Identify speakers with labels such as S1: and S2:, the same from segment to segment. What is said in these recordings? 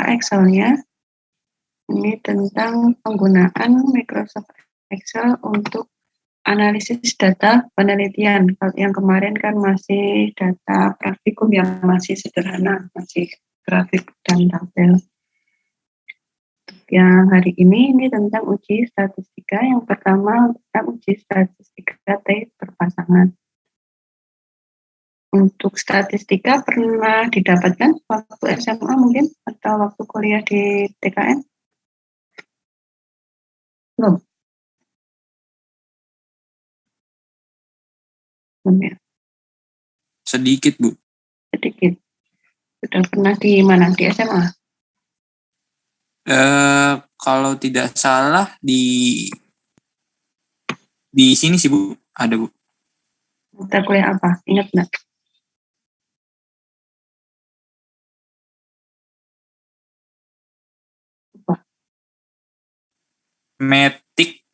S1: Excelnya. Ini tentang penggunaan Microsoft Excel untuk analisis data penelitian. Kalau yang kemarin kan masih data praktikum yang masih sederhana, masih grafik dan tabel. Yang hari ini tentang uji statistika. Yang pertama tentang uji statistika T berpasangan. Untuk statistika pernah didapatkan waktu SMA mungkin atau waktu kuliah di TKN? Belum. Belum ya?
S2: Sedikit, Bu.
S1: Sedikit. Sudah pernah di mana? Di SMA?
S2: Kalau tidak salah di sini sih, Bu. Ada, Bu.
S1: Mata kuliah apa? Ingat nggak? Apa?
S2: Metik,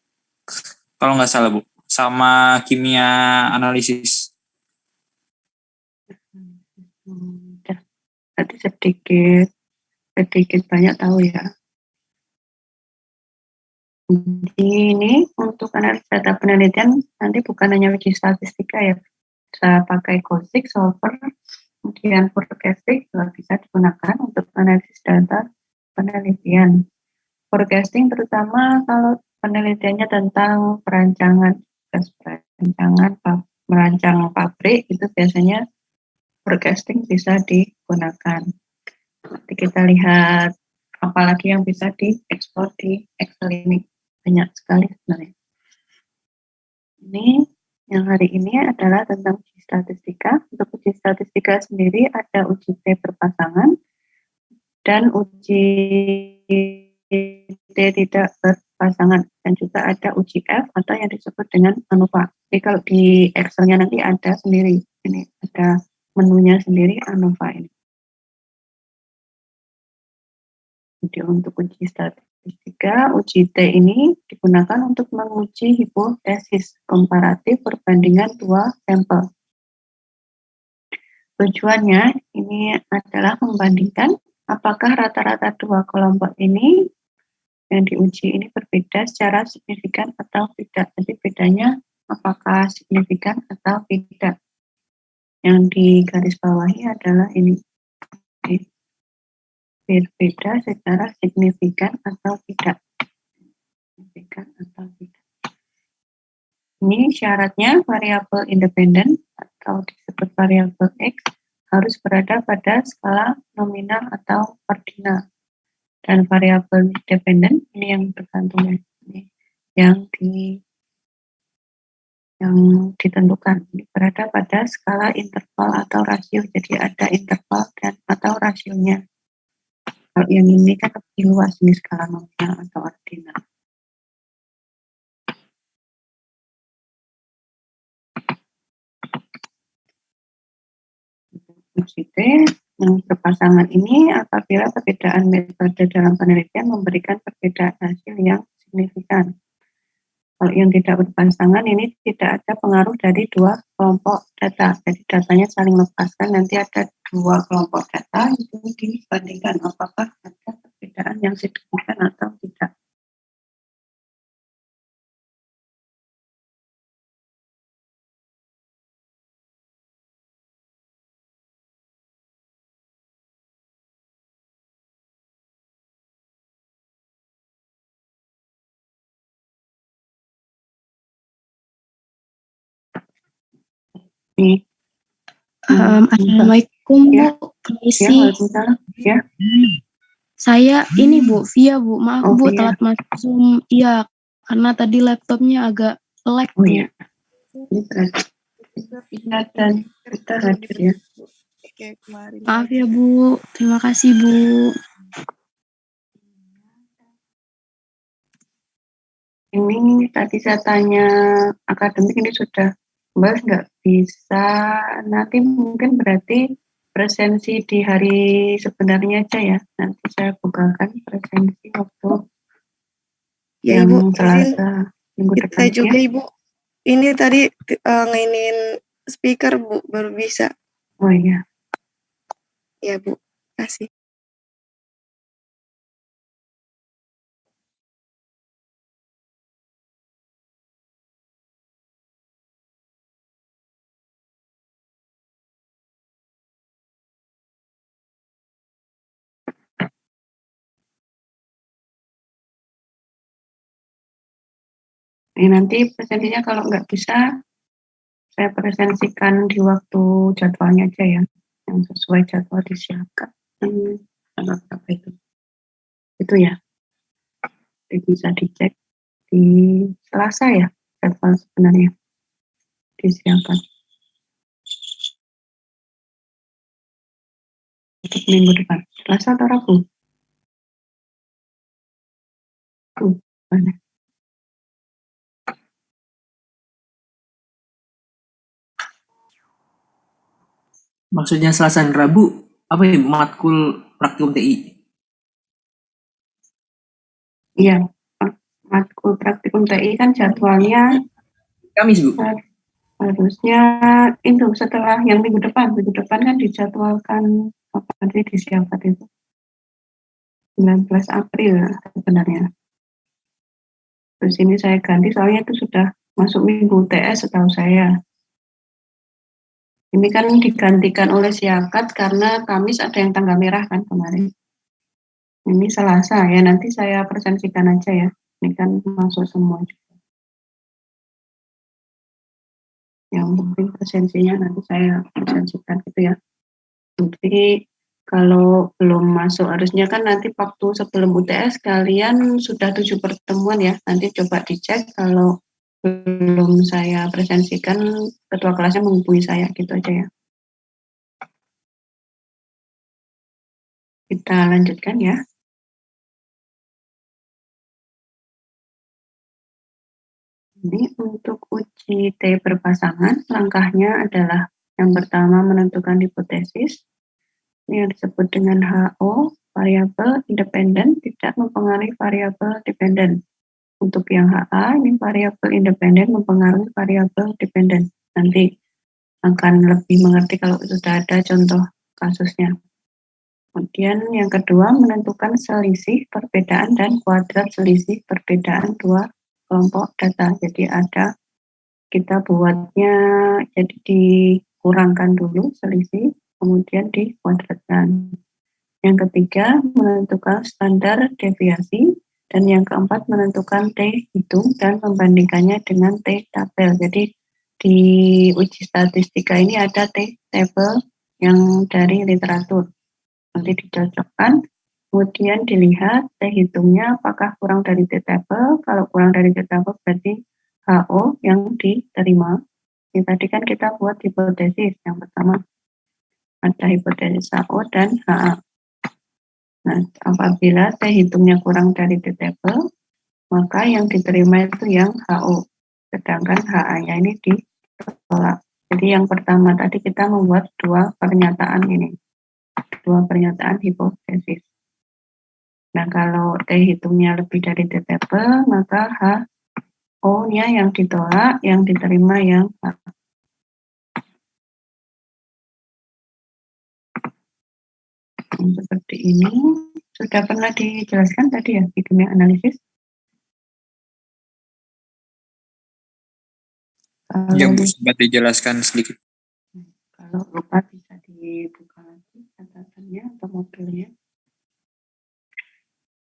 S2: kalau nggak salah, Bu. Sama kimia analisis.
S1: Berarti sedikit banyak tahu ya. Ini untuk analis data penelitian nanti bukan hanya uji statistika ya, bisa pakai Gosick, Solver, kemudian forecasting juga bisa digunakan untuk analisis data penelitian. Forecasting terutama kalau penelitiannya tentang merancang pabrik itu biasanya forecasting bisa digunakan. Nanti kita lihat apalagi yang bisa diekspor di Excel ini. Banyak sekali sebenarnya. Ini yang hari ini adalah tentang uji statistika. Untuk uji statistika sendiri ada uji T berpasangan dan uji T tidak berpasangan, dan juga ada uji F atau yang disebut dengan ANOVA. Jadi kalau di Excelnya nanti ada sendiri, ini ada menunya sendiri ANOVA ini. Jadi untuk uji statistika, uji T ini digunakan untuk menguji hipotesis komparatif perbandingan dua sampel. Tujuannya ini adalah membandingkan apakah rata-rata dua kelompok ini yang diuji ini berbeda secara signifikan atau tidak. Jadi bedanya apakah signifikan atau tidak. Yang digarisbawahi adalah ini. Berbeda secara signifikan atau tidak. Signifikan atau tidak. Ini syaratnya variabel independen atau disebut variabel X harus berada pada skala nominal atau ordinal. Dan variabel dependen ini yang tergantung yang ditentukan ini berada pada skala interval atau rasio. Jadi ada interval dan atau rasionya. Kalau yang ini kan lebih luas ini skala nominal atau ordinal. Uji T yang berpasangan ini apabila perbedaan metode dalam penelitian memberikan perbedaan hasil yang signifikan. Kalau yang tidak berpasangan ini tidak ada pengaruh dari dua kelompok data. Jadi datanya saling lepaskan, nanti ada dua kelompok data itu dibandingkan apakah ada perbedaan yang signifikan atau tidak.
S3: Assalamualaikum
S1: ya.
S3: Bu, permisi.
S1: Ya.
S3: Saya ini Bu, Via Bu, maaf Bu
S1: Via.
S3: telat masuk Zoom. Iya, karena tadi laptopnya agak lag Bu.
S1: Iya. Ini berarti dan kita hadir ya.
S3: Maaf ya Bu, terima kasih Bu.
S1: Ini tadi saya tanya akademik ini sudah bahas nggak bisa, nanti mungkin berarti presensi di hari sebenarnya aja ya. Nanti saya bukakan presensi waktu
S4: ya,
S1: yang
S4: Ibu,
S1: Selasa minggu depan.
S4: Kita juga
S1: ya.
S4: Ibu, ini tadi ngainin speaker Bu, baru bisa.
S1: Oh iya.
S4: Ya Bu, kasih.
S1: Ini nanti presentasinya kalau nggak bisa, saya presentasikan di waktu jadwalnya aja ya, yang sesuai jadwal disiapkan. Tanggal berapa itu? Itu ya, jadi bisa dicek di Selasa ya, jadwal sebenarnya disiapkan. Untuk minggu depan, Selasa atau Rabu? Mana?
S5: Maksudnya Selasa dan Rabu apa ya, matkul praktikum TI?
S1: Iya, matkul praktikum TI kan jadwalnya
S5: Kamis, Bu.
S1: harusnya itu setelah yang minggu depan kan dijadwalkan kapan sih disiapkan itu 19 April sebenarnya. Terus ini saya ganti soalnya itu sudah masuk minggu UTS setahu saya. Ini kan digantikan oleh Siakat karena Kamis ada yang tanggal merah kan kemarin. Ini Selasa ya, nanti saya presentasikan aja ya. Ini kan masuk semua juga. Yang penting presensinya nanti saya presentasikan gitu ya. Jadi kalau belum masuk harusnya kan nanti waktu sebelum UTS kalian sudah 7 pertemuan ya. Nanti coba dicek kalau belum saya presentasikan ketua kelasnya menghubungi saya gitu aja ya. Kita lanjutkan ya. Ini untuk uji T berpasangan, langkahnya adalah yang pertama menentukan hipotesis. Ini yang disebut dengan HO, variabel independen tidak mempengaruhi variabel dependen. Untuk yang HA, ini variabel independen mempengaruhi variabel dependen. Nanti akan lebih mengerti kalau sudah ada contoh kasusnya. Kemudian yang kedua, menentukan selisih perbedaan dan kuadrat selisih perbedaan dua kelompok data. Jadi ada kita buatnya jadi dikurangkan dulu selisih, kemudian dikuadratkan. Yang ketiga, menentukan standar deviasi. Dan yang keempat, menentukan T hitung dan membandingkannya dengan T tabel. Jadi di uji statistika ini ada T tabel yang dari literatur. Nanti dicocokkan, kemudian dilihat T hitungnya apakah kurang dari T tabel. Kalau kurang dari T tabel berarti HO yang diterima. Ini tadi kan kita buat hipotesis. Yang pertama ada hipotesis HO dan HA. Nah, apabila T hitungnya kurang dari T tabel, maka yang diterima itu yang HO. Sedangkan HA-nya ini ditolak. Jadi yang pertama tadi kita membuat dua pernyataan ini. Dua pernyataan hipotesis. Nah, kalau T hitungnya lebih dari T tabel, maka HO-nya yang ditolak, yang diterima yang HA. Seperti ini. Sudah pernah dijelaskan tadi ya di kimia analisis?
S2: Ya Bu, sempat dijelaskan sedikit.
S1: Kalau lupa bisa dibuka lagi catatannya atau modulnya.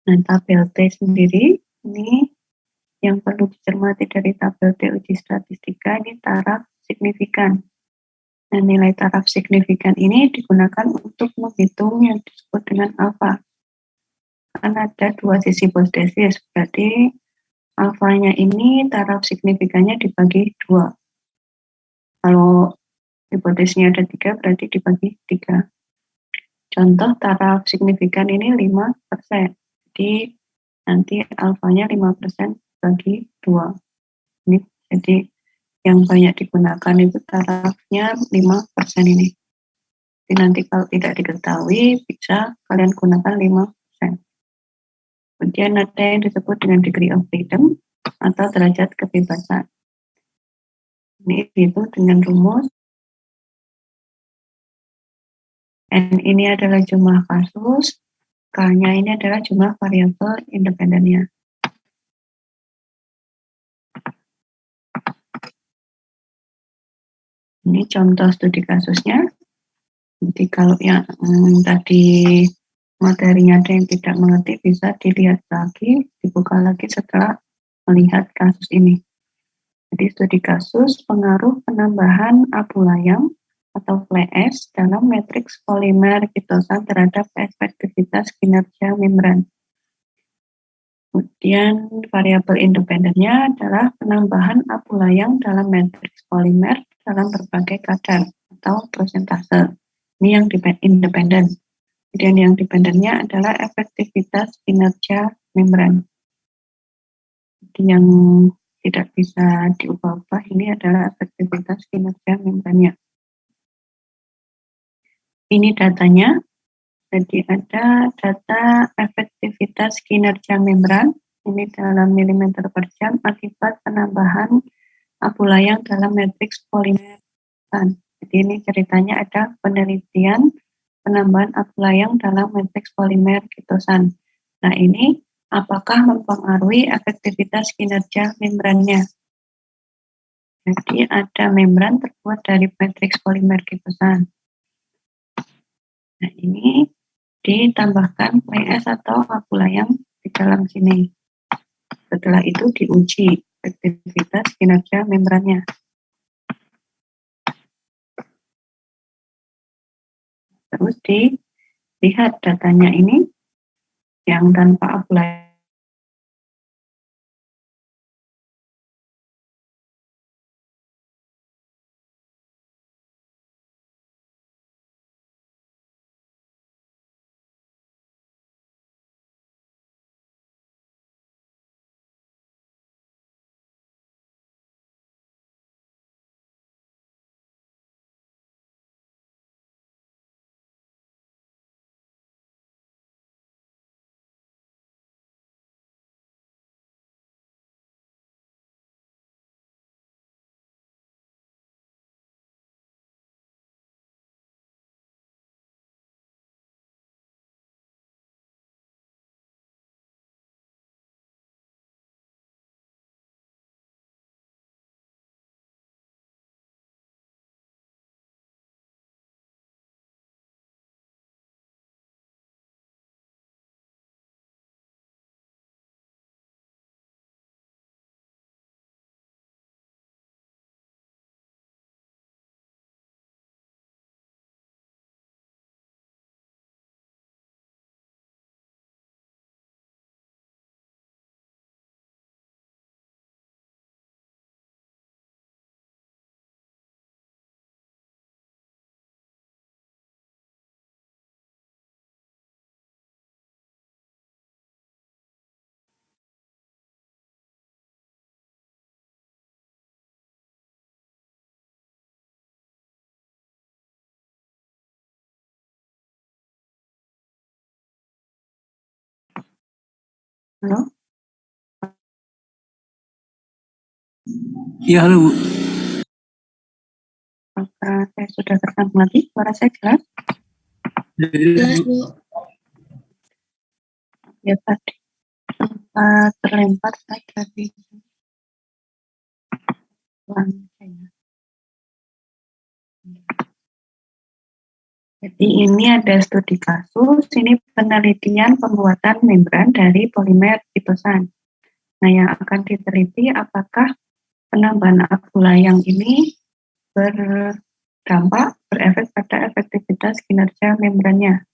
S1: Nah, tabel T sendiri ini yang perlu dicermati dari tabel T uji statistika ini taraf signifikan. Nah, nilai taraf signifikan ini digunakan untuk menghitung yang disebut dengan alfa. Kan ada dua sisi hipotesis, berarti alfanya ini taraf signifikannya dibagi 2. Kalau hipotesisnya ada 3, berarti dibagi 3. Contoh taraf signifikan ini 5%. Jadi nanti alfanya 5% bagi 2. Ini jadi yang banyak digunakan itu tarafnya 5% ini. Jadi nanti kalau tidak diketahui bisa kalian gunakan 5%. Kemudian ada yang disebut dengan degree of freedom atau derajat kebebasan. Ini itu dengan rumus N ini adalah jumlah kasus, K-nya ini adalah jumlah variabel independennya. Ini contoh studi kasusnya. Jadi kalau yang tadi materinya ada yang tidak mengerti bisa dilihat lagi, dibuka lagi setelah melihat kasus ini. Jadi studi kasus pengaruh penambahan abu layang atau fly ash dalam matriks polimer kitosan terhadap efektivitas kinerja membran. Kemudian variabel independennya adalah penambahan abu layang dalam matriks polimer dalam berbagai kadar atau persentase. Ini yang independen. Kemudian yang dependennya adalah efektivitas kinerja membran. Jadi yang tidak bisa diubah-ubah ini adalah efektivitas kinerja membrannya. Ini datanya. Jadi ada data efektivitas kinerja membran ini dalam milimeter per jam akibat penambahan abu layang dalam matriks polimer. Jadi ini ceritanya ada penelitian penambahan abu layang dalam matriks polimer kitosan. Nah ini apakah mempengaruhi efektivitas kinerja membrannya? Jadi ada membran terbuat dari matriks polimer kitosan. Nah ini ditambahkan PS atau abu layang di dalam sini. Setelah itu diuji efektivitas kinerja membrannya. Terus dilihat datanya ini yang tanpa abu layang. Halo?
S5: Iya, halo Bu.
S1: Apakah saya sudah tersambung lagi? Suara saya jelas?
S3: Jelas, Bu.
S1: Ya tadi sempat terlempar saya dari lantai. Jadi ini ada studi kasus, ini penelitian pembuatan membran dari polimer kitosan. Nah yang akan diteliti apakah penambahan abu layang ini berefek pada efektivitas kinerja membrannya.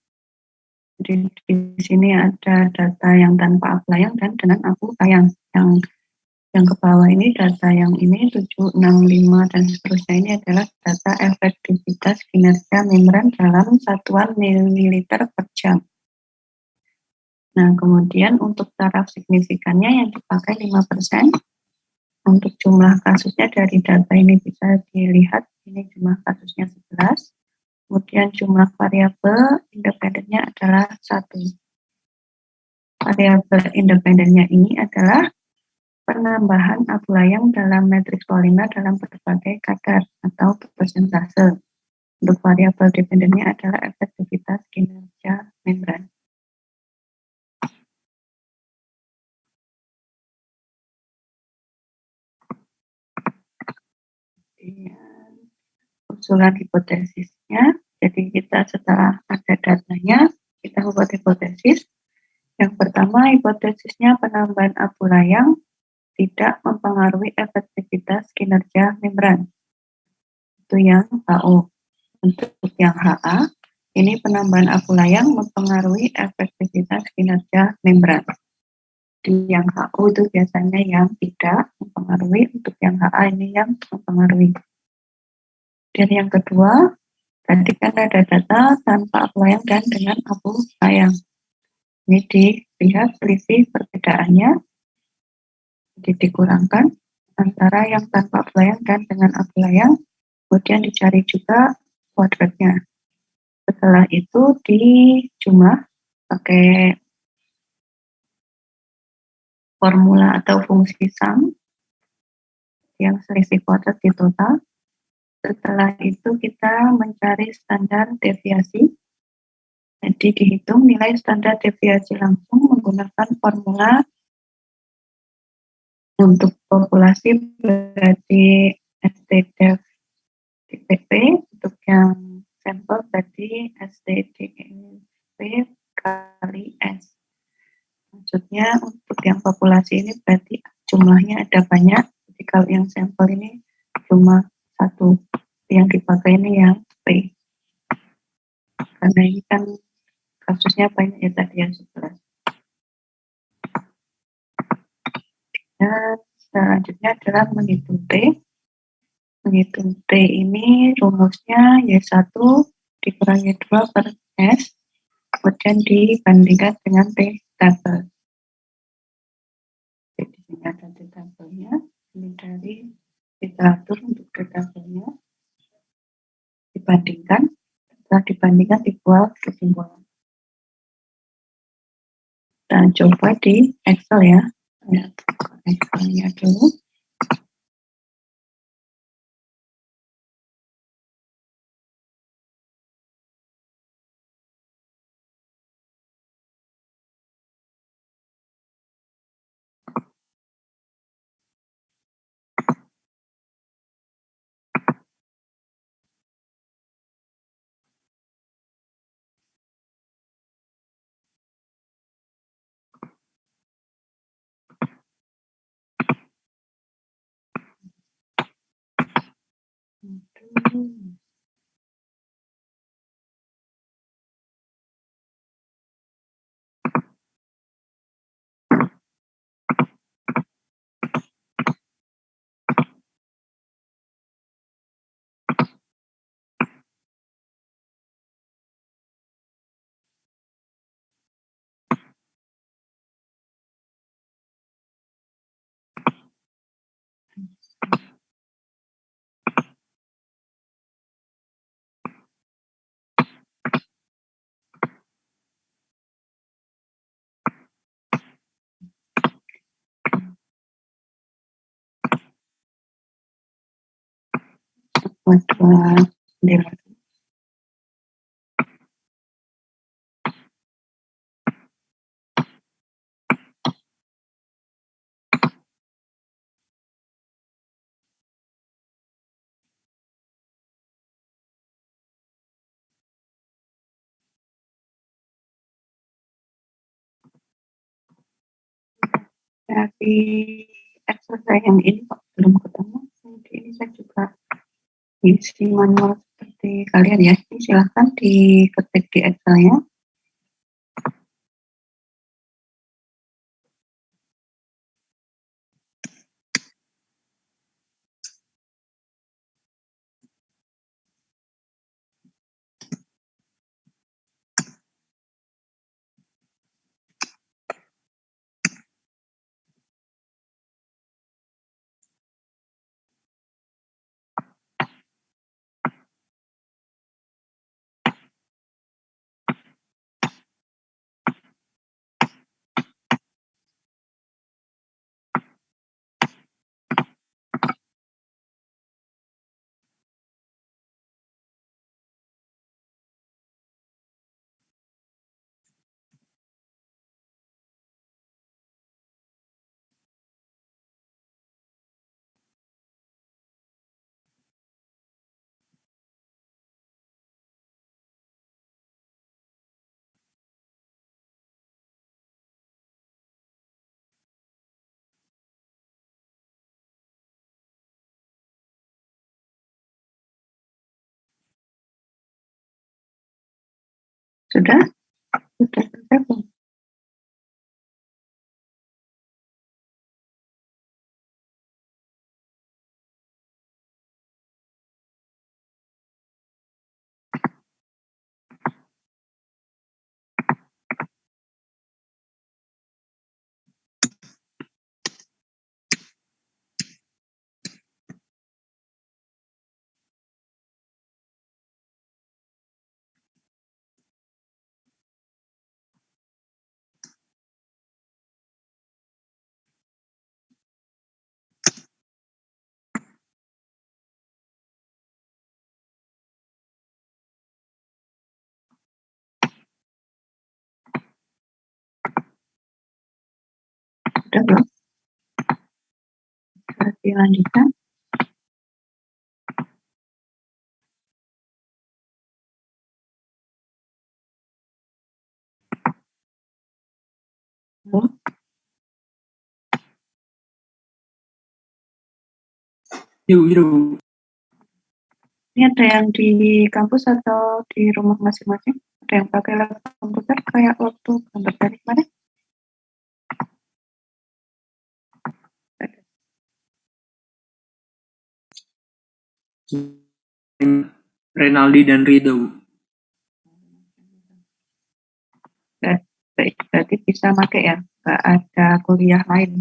S1: Jadi di sini ada data yang tanpa abu layang dan dengan abu layang. Yang ke bawah ini data yang ini 765 dan seterusnya ini adalah data efektivitas kinerja membran dalam satuan mililiter per jam. Nah kemudian untuk taraf signifikannya yang dipakai 5%. Untuk jumlah kasusnya dari data ini bisa dilihat, ini jumlah kasusnya 11. Kemudian jumlah variabel independennya adalah 1. Variabel independennya ini adalah penambahan abu layang dalam matriks polimer dalam berbagai kadar atau persentase. Untuk variabel dependennya adalah efektivitas kinerja membran. Usulan hipotesisnya, jadi kita setelah ada datanya, kita membuat hipotesis. Yang pertama hipotesisnya penambahan abu layang tidak mempengaruhi efektivitas kinerja membran. Itu yang HO. Untuk yang HA, ini penambahan abu layang mempengaruhi efektivitas kinerja membran. Di yang HO itu biasanya yang tidak mempengaruhi, untuk yang HA ini yang mempengaruhi. Dan yang kedua, tadi kan ada data tanpa abu layang dan dengan abu layang. Ini dilihat selisih perbedaannya, jadi dikurangkan antara yang tanpa abu layang dan dengan abu layang, kemudian dicari juga kuadratnya. Setelah itu dijumlah pakai formula atau fungsi sum yang selisih kuadrat di total. Setelah itu kita mencari standar deviasi. Jadi dihitung nilai standar deviasi langsung menggunakan formula untuk populasi berarti STDEV DPP, untuk yang sampel berarti STDEV kali S. Maksudnya untuk yang populasi ini berarti jumlahnya ada banyak, jadi kalau yang sampel ini cuma satu, yang dipakai ini yang P. Karena ini kan kasusnya banyak ya tadi yang 11. Dan selanjutnya adalah menghitung T. Menghitung T ini rumusnya Y1 dikurangi 2 per S, kemudian dibandingkan dengan T tabel. Jadi di sini ada T tabelnya, ini dari literatur untuk T tabelnya. Dibandingkan, setelah dibandingkan dibuat kesimpulan. Dan coba di Excel ya. Excelnya dulu. Buat dua dari Excel saya yang ini kok belum ketemu. Jadi ini saya juga isi manual seperti kalian ya. Ini silahkan diketik di Excel-nya. Sudah? Sudah selesai belum? Sudah belum? Bisa dilanjutkan? Belum?
S5: Yuk.
S1: Ini ada yang di kampus atau di rumah masing-masing? Ada yang pakai laptop komputer kayak waktu gambar dari kemarin?
S5: Renaldi dan Rido.
S1: Berarti bisa pakai ya, nggak ada kuliah lain.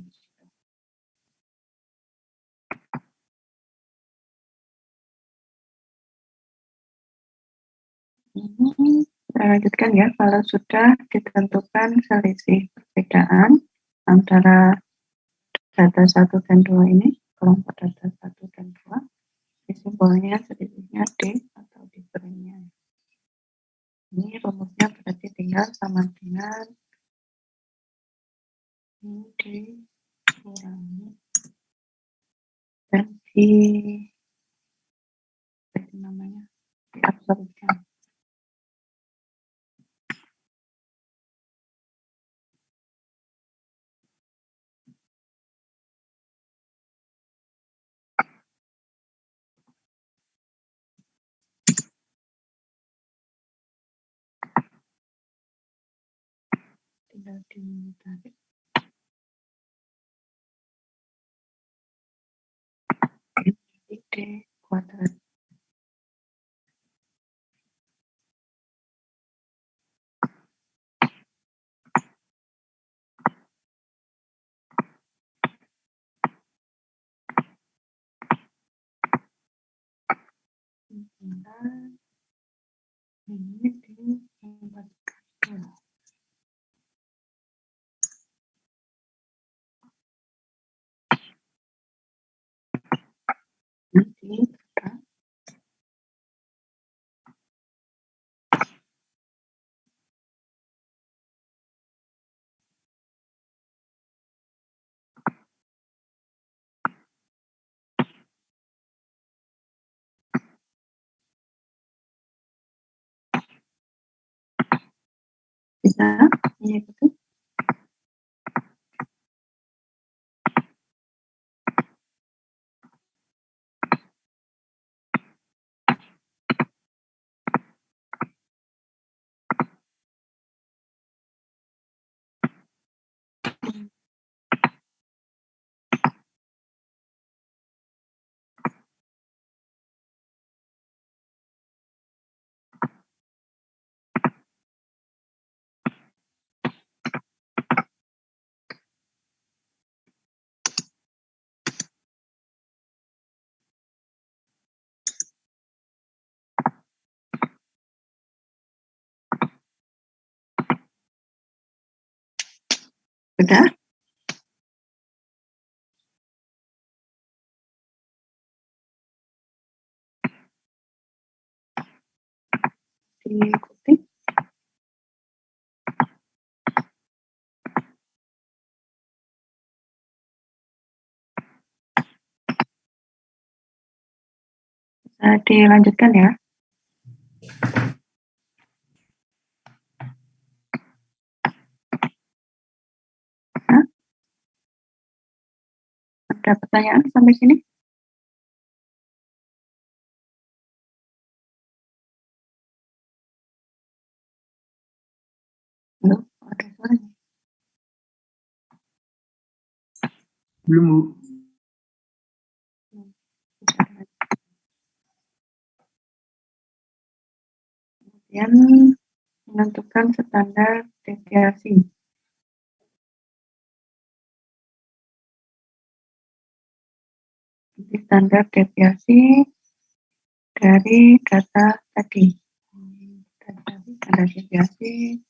S1: Kita lanjutkan ya, kalau sudah ditentukan selisih perbedaan antara data 1 dan 2 ini, kelompok data 1 dan 2, simbolnya selisihnya D atau difference-nya. Ini rumusnya berarti tinggal sama dengan ini dikurangi dan diabsorpsikan. Tinggal ditarik. D kuadrat. Ini dibuatkan. Nanti kita bisa, iya betul. Sudah? Diikuti. Bisa dilanjutkan ya. Nah, ada pertanyaan sampai sini?
S5: Belum, Bu.
S1: Kemudian menentukan standar deviasi. Standar deviasi dari data tadi. Standar deviasi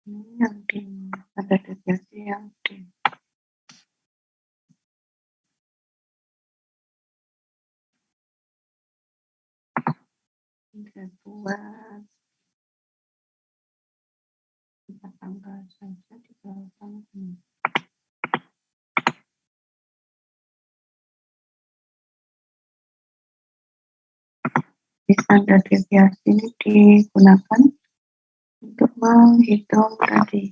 S1: ini yang di standar deviasi yang di buat kita tambah saja di belakang ini. Di standar deviasi ini digunakan untuk menghitung tadi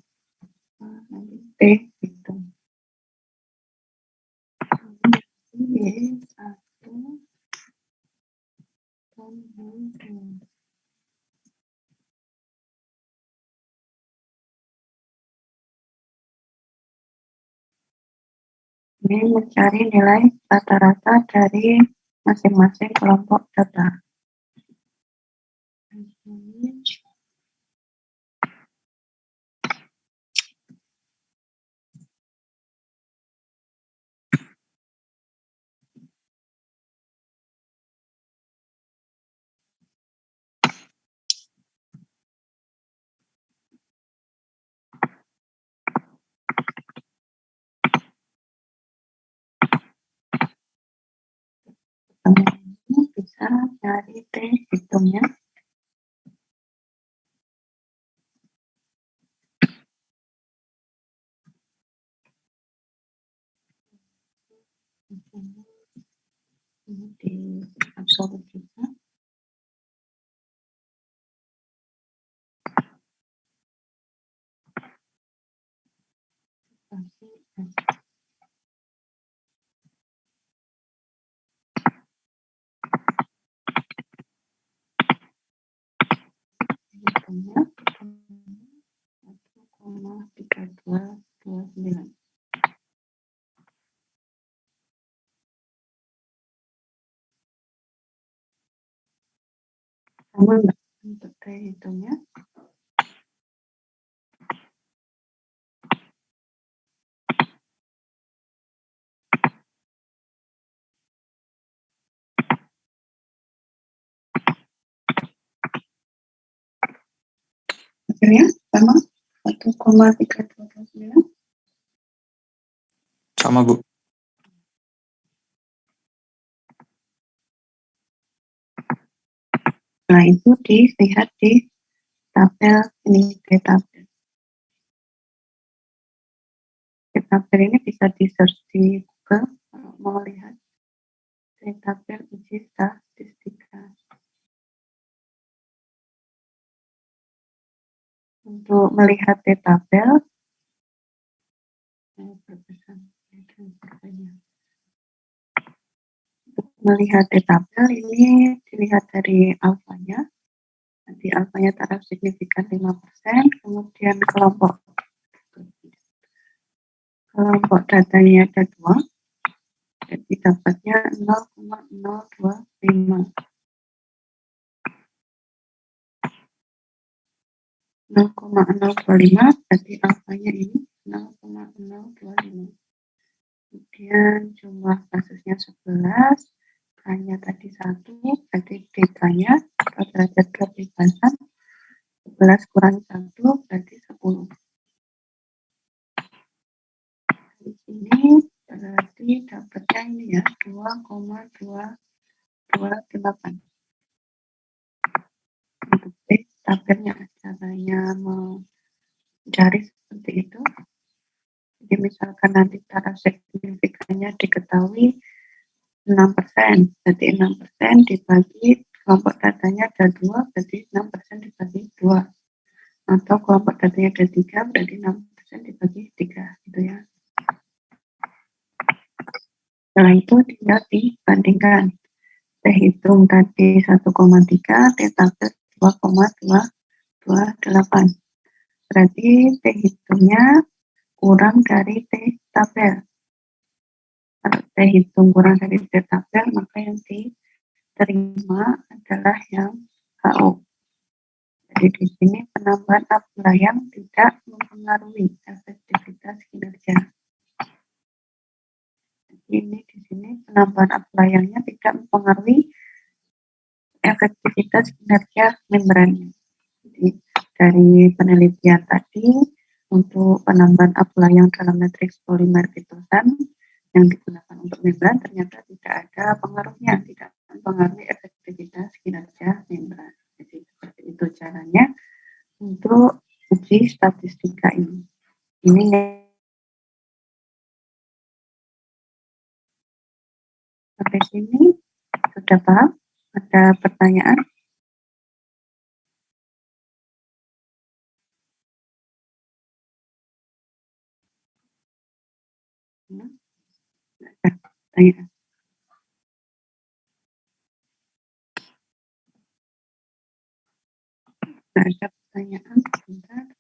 S1: T hitung Y 1 dan Y 2. Ini mencari nilai rata-rata dari masing-masing kelompok data. Ini bisa dari T hitungnya. Ini di absolut juga. Hitungnya 1,3229. Sama enggak untuk T hitungnya? Akhirnya sama 1,3229.
S2: Sama, Bu.
S1: Nah, itu dilihat di tabel ini, di tabel. Di tabel ini bisa di search di Google kalau mau lihat di tabel uji statistika. Untuk melihat di tabel, untuk melihat di tabel ini dilihat dari alfanya. Nanti alfanya taraf signifikan 5%, kemudian kelompok datanya ada 2, jadi dapatnya 0,025. 0,025 berarti alfanya ini 0,025. Kemudian jumlah kasusnya 11, hanya tadi 1, berarti D-nya atau derajat kebebasan 11 kurang 1 berarti 10. Di sini berarti dapatnya ini ya 2,228. Untuk tabelnya caranya mencari seperti itu. Jadi misalkan nanti taraf signifikannya diketahui 6%, berarti 6% dibagi kelompok datanya ada 2, berarti 6% dibagi 2. Atau kelompok datanya ada 3, berarti 6% dibagi 3, gitu ya. Setelah itu tinggal dibandingkan. T hitung tadi 1,3, T tabel 2,228. Berarti T hitungnya kurang dari T tabel. Kalau T hitung kurang dari T tabel, maka yang diterima adalah yang HO. Jadi di sini penambahan aplayang tidak mempengaruhi efektivitas kinerja. Jadi ini di sini penambahan aplayangnya tidak mempengaruhi efektivitas kinerja membrannya. Jadi dari penelitian tadi untuk penambahan aplayang dalam matriks polimer pitosan yang digunakan untuk membran ternyata tidak ada pengaruhnya, tidak mempengaruhi efektivitas kinerja membran. Jadi seperti itu caranya untuk uji statistika ini. Ini sampai sini sudah paham? Ada pertanyaan? Ada pertanyaan? Ada pertanyaan? Sebentar.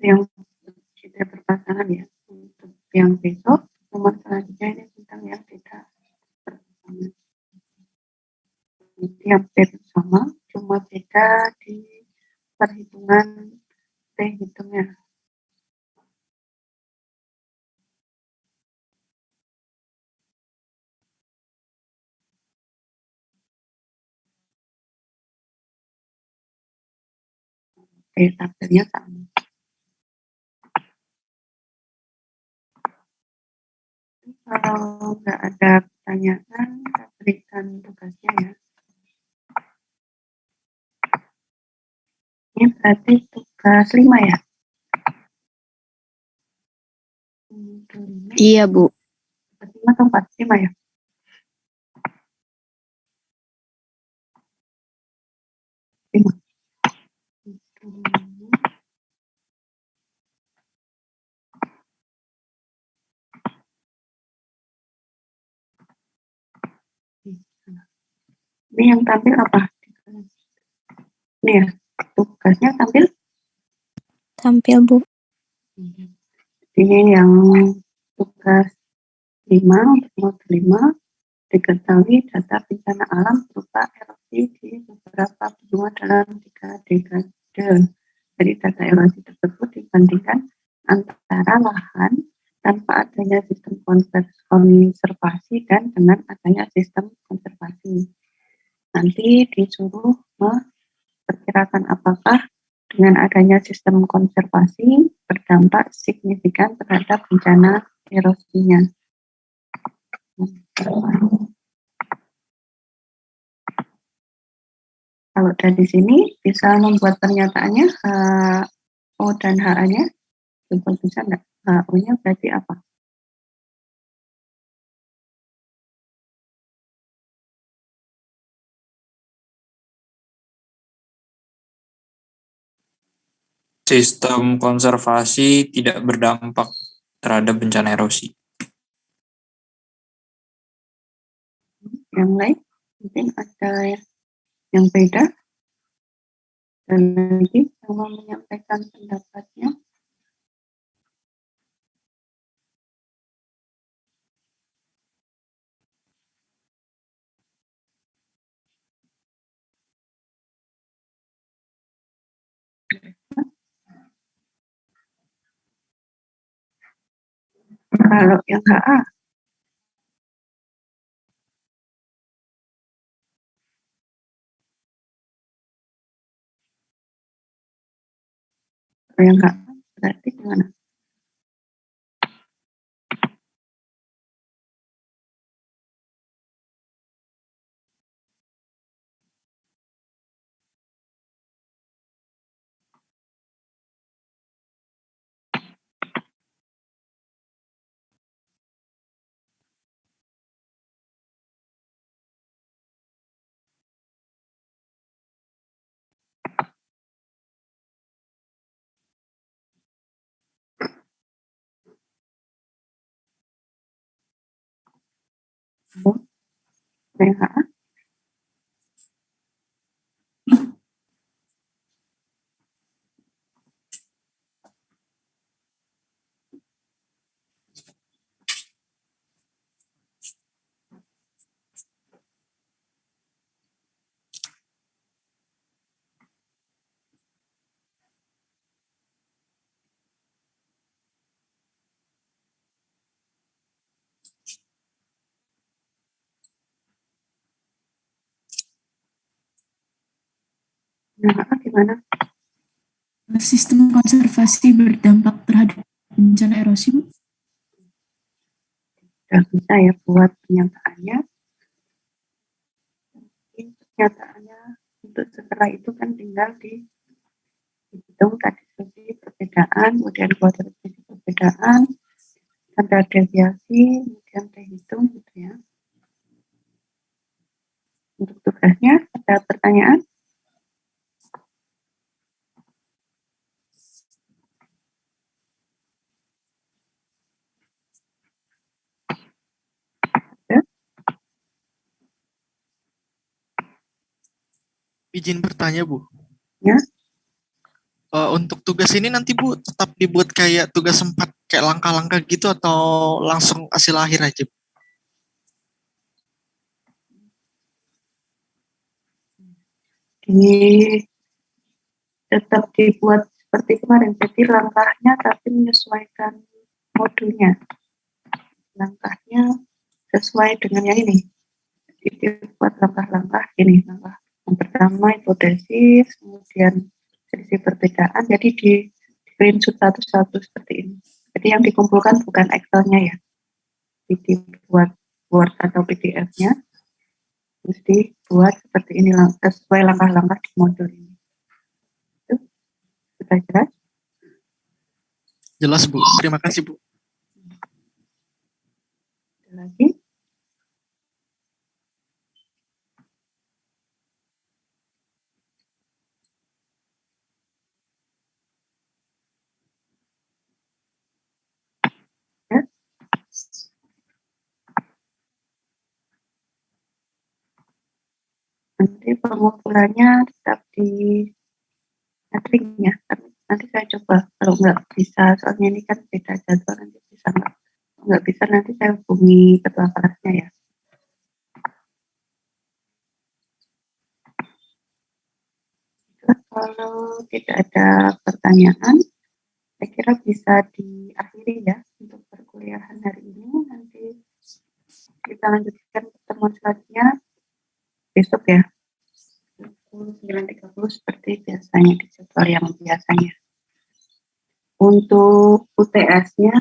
S1: Yang tidak berpasangan ya. Untuk yang besok, nomor selanjutnya ini tentang yang tidak berpasangan. Ini hampir sama, cuma beda di perhitungan T hitungnya. T tabelnya sama. Kalau nggak ada pertanyaan, saya berikan tugasnya ya. Ini berarti tugas 5 ya?
S3: Iya, Bu.
S1: Tugas 5 atau 4? 5 ya? Lima. Ini yang tampil apa? Ini ya, tugasnya tampil?
S6: Tampil, Bu.
S1: Ini yang tugas 5 untuk modul 5, diketahui data bencana alam berupa erupsi di beberapa benua dalam 3 dekade. Jadi data erupsi tersebut dibandingkan antara lahan tanpa adanya sistem konservasi dan dengan adanya sistem konservasi. Nanti disuruh memperkirakan apakah dengan adanya sistem konservasi berdampak signifikan terhadap bencana erosinya. Kalau dari sini bisa membuat pernyataannya HO dan HA-nya, coba bisa enggak? HO-nya berarti apa?
S2: Sistem konservasi tidak berdampak terhadap bencana erosi.
S1: Yang lain mungkin ada yang beda. Dan lagi yang mau menyampaikan pendapatnya. Kalau yang HA, kalau yang HA berarti gimana? PH. Gimana?
S7: Sistem konservasi berdampak terhadap bencana erosi, Bu?
S1: Sudah bisa ya buat penyataannya. Penyataannya untuk setelah itu kan tinggal dihitung tadi sisi perbedaan, kemudian buat sisi perbedaan, ada deviasi, kemudian dihitung gitu ya. Untuk tugasnya ada pertanyaan?
S8: Izin bertanya, Bu.
S1: Ya.
S8: Untuk tugas ini nanti, Bu, tetap dibuat kayak tugas 4, kayak langkah-langkah gitu, atau langsung hasil akhir aja, Bu?
S1: Tetap dibuat seperti kemarin, jadi langkahnya tapi menyesuaikan modulnya. Langkahnya sesuai dengan yang ini. Jadi buat langkah-langkah ini, langkah yang pertama hipotesis, kemudian sisi perbedaan, jadi di screenshot satu-satu seperti ini. Jadi yang dikumpulkan bukan Excel-nya ya, jadi dibuat Word atau PDF-nya, terus dibuat seperti ini sesuai langkah-langkah di modul ini. Itu sudah jelas?
S8: Jelas, Bu. Terima kasih, Bu.
S1: Ada lagi? Ya. Nanti pengumpulannya tetap di Adring ya. Nanti saya coba, kalau nggak bisa, soalnya ini kan beda jadwal, nanti bisa nggak bisa nanti saya hubungi ketua kelasnya ya. Kalau tidak ada pertanyaan, saya kira bisa diakhiri ya untuk perkuliahan hari ini. Nanti kita lanjutkan pertemuan selanjutnya besok ya, 9.30 seperti biasanya di jadwal yang biasanya. Untuk UTS-nya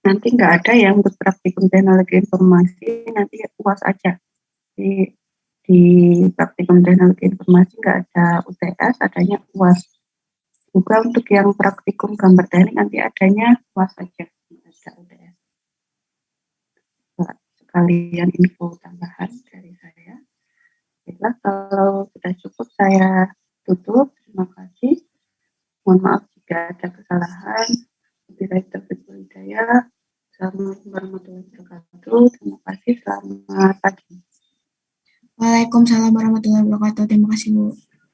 S1: nanti nggak ada ya untuk praktikum teknologi informasi, nanti UAS aja. Di praktikum teknologi informasi nggak ada UTS, adanya UAS. Juga untuk yang praktikum gambar teknik nanti adanya UAS saja, tidak ada UTS. Sekalian info tambahan dari saya. Baiklah, kalau sudah cukup saya tutup. Terima kasih. Mohon maaf jika ada kesalahan. Wabillahi taufiq wal hidayah. Assalamualaikum warahmatullahi wabarakatuh. Terima kasih. Selamat pagi.
S7: Waalaikumsalam warahmatullahi wabarakatuh. Terima kasih, Bu.